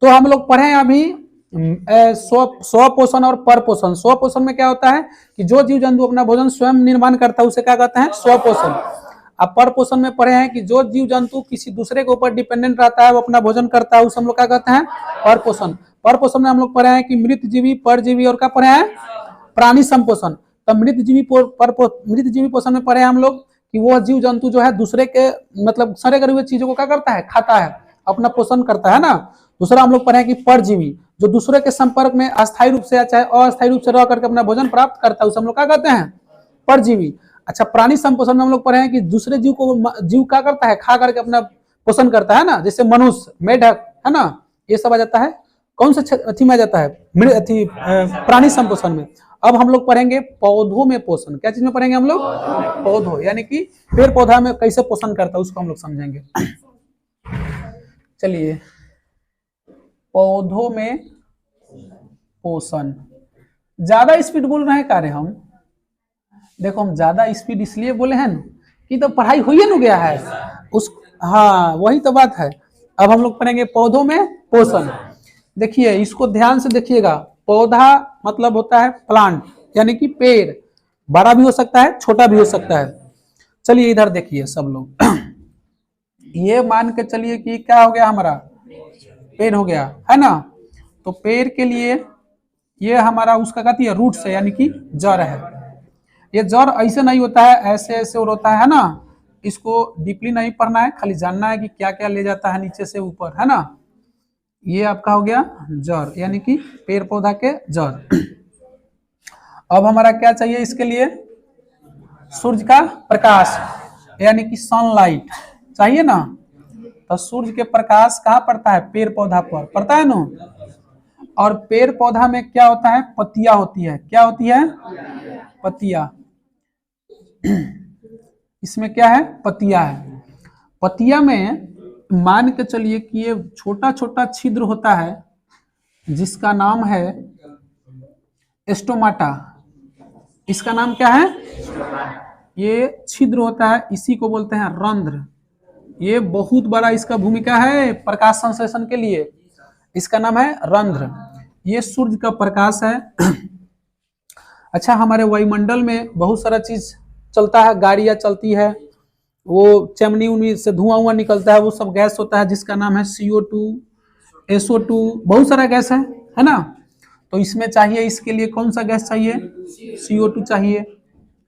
तो हम लोग पढ़े हैं अभी स्वपोषण और परपोषण। स्वपोषण में क्या होता है कि जो जीव जंतु अपना भोजन स्वयं निर्माण करता है उसे क्या कहते हैं, स्वपोषण। अब परपोषण में पढ़े हैं कि जो जीव जंतु किसी दूसरे के ऊपर डिपेंडेंट रहता है, वो अपना भोजन करता है, उसे हम लोग क्या कहते हैं, परपोषण। परपोषण में हम लोग पढ़े हैं कि मृतजीवी, परजीवी और क्या पढ़े हैं, प्राणी संपोषण। तो मृतजीवी पोषण में पढ़े हैं हम लोग कि वो जीव जंतु जो है दूसरे के मतलब सड़े गले हुए चीजों को क्या करता है, खाता है, अपना पोषण करता है ना। दूसरा हम लोग पढ़े हैं कि परजीवी, जो दूसरे के संपर्क में अस्थायी रूप से या चाहे अस्थायी रूप से रह करके अपना भोजन प्राप्त करता है, उसे हम लोग क्या कहते हैं, परजीवी। अच्छा, प्राणी संपोषण में हम लोग पढ़े हैं कि दूसरे जीव क्या करता है, खा करके अपना पोषण करता है ना, जैसे मनुष्य, मेढक है ना, ये सब आ जाता है कौन सा अथी में आ जाता है, प्राणी संपोषण में। अब हम लोग पढ़ेंगे पौधों में पोषण। क्या चीज में पढ़ेंगे हम लोग, पौधों, यानी कि पेड़ पौधा में कैसे पोषण करता है उसको हम लोग समझेंगे। चलिए, पौधों में पोषण। ज्यादा स्पीड बोल रहे हैं कार्य हम, देखो हम ज्यादा स्पीड इसलिए बोले हैं कि तो पढ़ाई हो ही न गया है उस, हाँ वही तो बात है। अब हम लोग पढ़ेंगे पौधों में पोषण। देखिए इसको ध्यान से देखिएगा, पौधा मतलब होता है प्लांट, यानी कि पेड़, बड़ा भी हो सकता है छोटा भी हो सकता है। चलिए इधर देखिए सब लोग, ये मान के चलिए कि क्या हो गया, हमारा पेड़ हो गया है ना। तो पेड़ के लिए ये हमारा उसका कहती है रूट से, यानी कि जड़ है। ये जड़ ऐसे नहीं होता है, ऐसे ऐसे और होता है ना। इसको डीपली नहीं पढ़ना है, खाली जानना है कि क्या क्या ले जाता है नीचे से ऊपर, है ना। ये आपका हो गया जड़, यानी कि पेड़ पौधा के जड़। अब हमारा क्या चाहिए इसके लिए, सूर्य का प्रकाश, यानी कि सनलाइट चाहिए ना। तो सूर्य के प्रकाश कहाँ पड़ता है, पेड़ पौधा पर पड़ता है ना। और पेड़ पौधा में क्या होता है, पत्तियां होती है। क्या होती है, पत्तियां। इसमें क्या है, पत्तियां है। पत्तियां में मान के चलिए कि ये छोटा छोटा छिद्र होता है जिसका नाम है स्टोमाटा। इसका नाम क्या है, ये छिद्र होता है, इसी को बोलते हैं रंध्र। ये बहुत बड़ा इसका भूमिका है प्रकाश संश्लेषण के लिए, इसका नाम है रंध्र। ये सूर्य का प्रकाश है। अच्छा, हमारे वायुमंडल में बहुत सारा चीज चलता है, गाड़ियां चलती है, वो चमनी उमनी से धुआं निकलता है, वो सब गैस होता है जिसका नाम है CO2, SO2, बहुत सारा गैस है ना। तो इसमें चाहिए, इसके लिए कौन सा गैस चाहिए, CO2 चाहिए,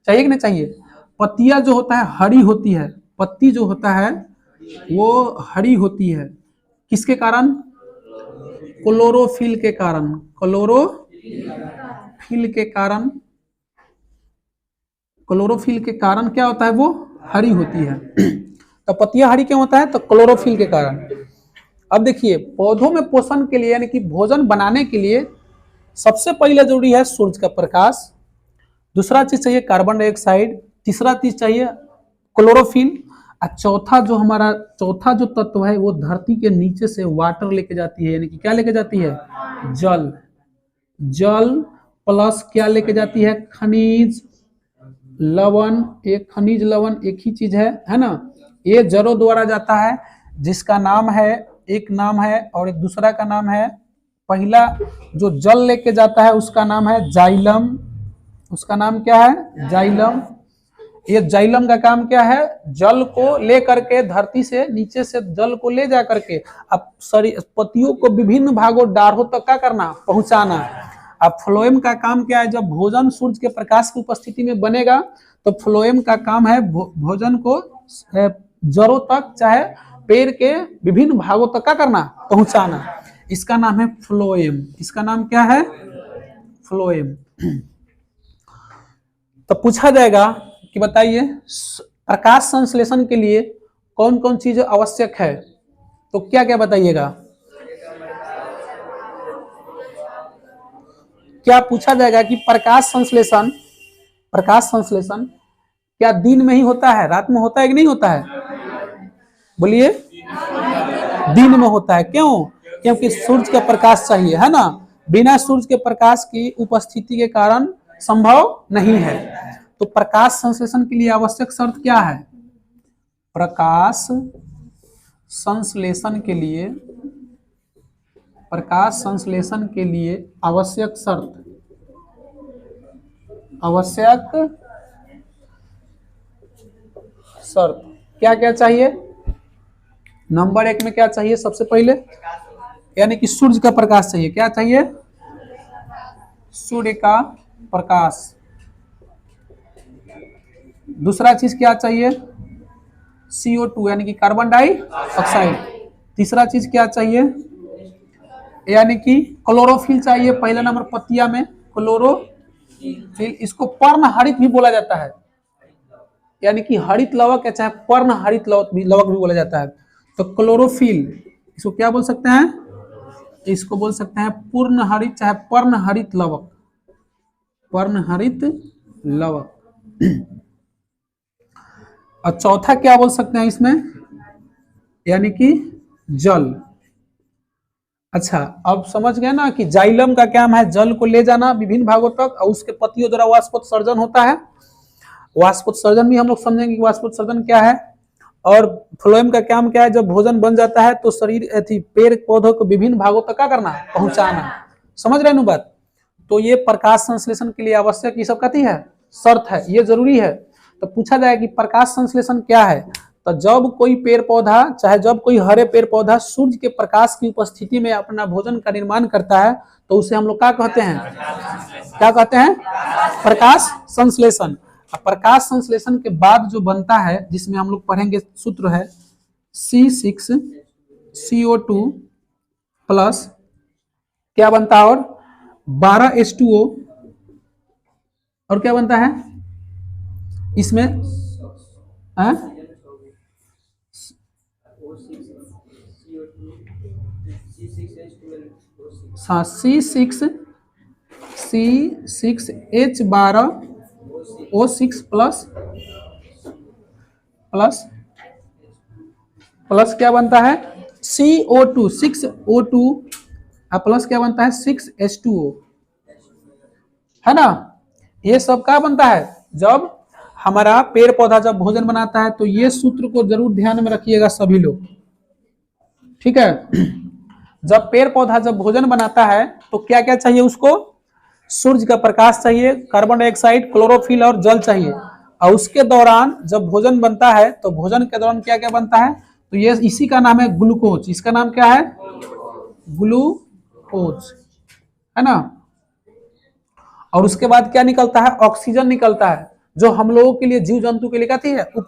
चाहिए कि नहीं चाहिए। पत्तियां जो होता है हरी होती है, पत्ती जो होता है वो हरी होती है, किसके कारण, क्लोरोफिल के कारण। क्लोरोफिल के कारण, क्लोरोफिल के कारण क्या होता है, वो हरी होती है। तो पत्तियां हरी क्यों होता है, तो क्लोरोफिल के कारण। अब देखिए पौधों में पोषण के लिए, यानी कि भोजन बनाने के लिए सबसे पहले जरूरी है सूर्य का प्रकाश, दूसरा चीज चाहिए कार्बन डाइऑक्साइड, तीसरा चीज चाहिए क्लोरोफिल, और चौथा जो तत्व है वो धरती के नीचे से वाटर लेके जाती है, यानी कि क्या लेके जाती है, जल प्लस क्या लेके जाती है, खनिज लवण। एक खनिज लवण एक ही चीज है ना। ये जड़ों द्वारा जाता है, जिसका नाम है, एक नाम है और एक दूसरा का नाम है। पहला जो जल लेके जाता है उसका नाम है जाइलम, उसका नाम क्या है, जाइलम। ये जाइलम का काम क्या है, जल को ले करके धरती से नीचे से जल को ले जा करके अब पत्तियों को विभिन्न भागों डाढ़ों तक का करना, पहुंचाना। अब फ्लोएम का काम क्या है, जब भोजन सूर्य के प्रकाश की उपस्थिति में बनेगा तो फ्लोएम का काम है भोजन को जड़ों तक चाहे पेड़ के विभिन्न भागों तक का करना, पहुंचाना। इसका नाम है फ्लोएम। इसका नाम क्या है, फ्लोएम। तो पूछा जाएगा कि बताइए प्रकाश संश्लेषण के लिए कौन कौन चीज आवश्यक है, तो क्या क्या बताइएगा। क्या पूछा जाएगा कि प्रकाश संश्लेषण क्या दिन में ही होता है, रात में होता है कि नहीं होता है, बोलिए। दिन में होता है, क्यों, क्योंकि सूर्य का प्रकाश चाहिए, है ना। बिना सूर्य के प्रकाश की उपस्थिति के कारण संभव नहीं है। तो प्रकाश संश्लेषण के लिए आवश्यक शर्त क्या है, प्रकाश संश्लेषण के लिए प्रकाश संश्लेषण के लिए आवश्यक शर्त, आवश्यक शर्त क्या क्या चाहिए? नंबर 1 में क्या चाहिए सबसे पहले, यानी कि सूर्य का प्रकाश चाहिए। क्या चाहिए? सूर्य का प्रकाश। दूसरा चीज क्या चाहिए? CO2 यानी कि कार्बन डाइऑक्साइड। तीसरा चीज क्या चाहिए? यानी कि क्लोरोफिल चाहिए। पहला नंबर पत्तिया में क्लोरोफिल, इसको पर्ण हरित भी बोला जाता है, यानी कि हरित लवक या चाहे पर्ण हरित लवक भी बोला जाता है। तो क्लोरोफिल इसको क्या बोल सकते हैं? इसको बोल सकते हैं पूर्ण हरित चाहे पर्ण हरित लवक, पर्ण हरित लवक। और चौथा क्या बोल सकते हैं इसमें? यानी कि जल। अच्छा, अब समझ गए ना कि जाइलम का काम है जल को ले जाना विभिन्न भागों तक, और उसके पत्तियों द्वारा वाष्पोत्सर्जन होता है। वाष्पोत्सर्जन भी हम लोग समझेंगे कि वाष्पोत्सर्जन क्या है। और फ्लोएम का काम क्या है? जब भोजन बन जाता है तो शरीर पेड़ पौधों को विभिन्न भागों तक क्या करना है? पहुंचाना। समझ रहे ना बात? तो ये प्रकाश संश्लेषण के लिए आवश्यक ये सब कथी है? शर्त है, ये जरूरी है। तो पूछा जाए कि प्रकाश संश्लेषण क्या है, तो जब कोई पेड़ पौधा चाहे जब कोई हरे पेड़ पौधा सूर्य के प्रकाश की उपस्थिति में अपना भोजन का निर्माण करता है तो उसे हम लोग क्या कहते हैं? क्या कहते हैं? प्रकाश संश्लेषण। प्रकाश संश्लेषण के बाद जो बनता है, जिसमें हम लोग पढ़ेंगे, सूत्र है C6CO2 प्लस क्या बनता है? और 12H2O, और क्या बनता है इसमें? हाँ, C6H12O6 प्लस प्लस प्लस क्या बनता है? CO2 6O2 प्लस क्या बनता है? 6H2O, है ना। ये सब क्या बनता है? जब हमारा पेड़ पौधा जब भोजन बनाता है तो ये सूत्र को जरूर ध्यान में रखिएगा सभी लोग, ठीक है। जब पेड़ पौधा जब भोजन बनाता है तो क्या क्या चाहिए उसको? सूर्य का प्रकाश चाहिए, कार्बन डाइऑक्साइड, क्लोरोफिल और जल चाहिए। और उसके दौरान जब भोजन बनता है तो भोजन के दौरान क्या क्या बनता है? तो ये इसी का नाम है ग्लूकोज। इसका नाम क्या है? ग्लूकोज, है ना। और उसके बाद क्या निकलता है? ऑक्सीजन निकलता है, जो हम लोगों के लिए, जीव जंतु के लिए कहती है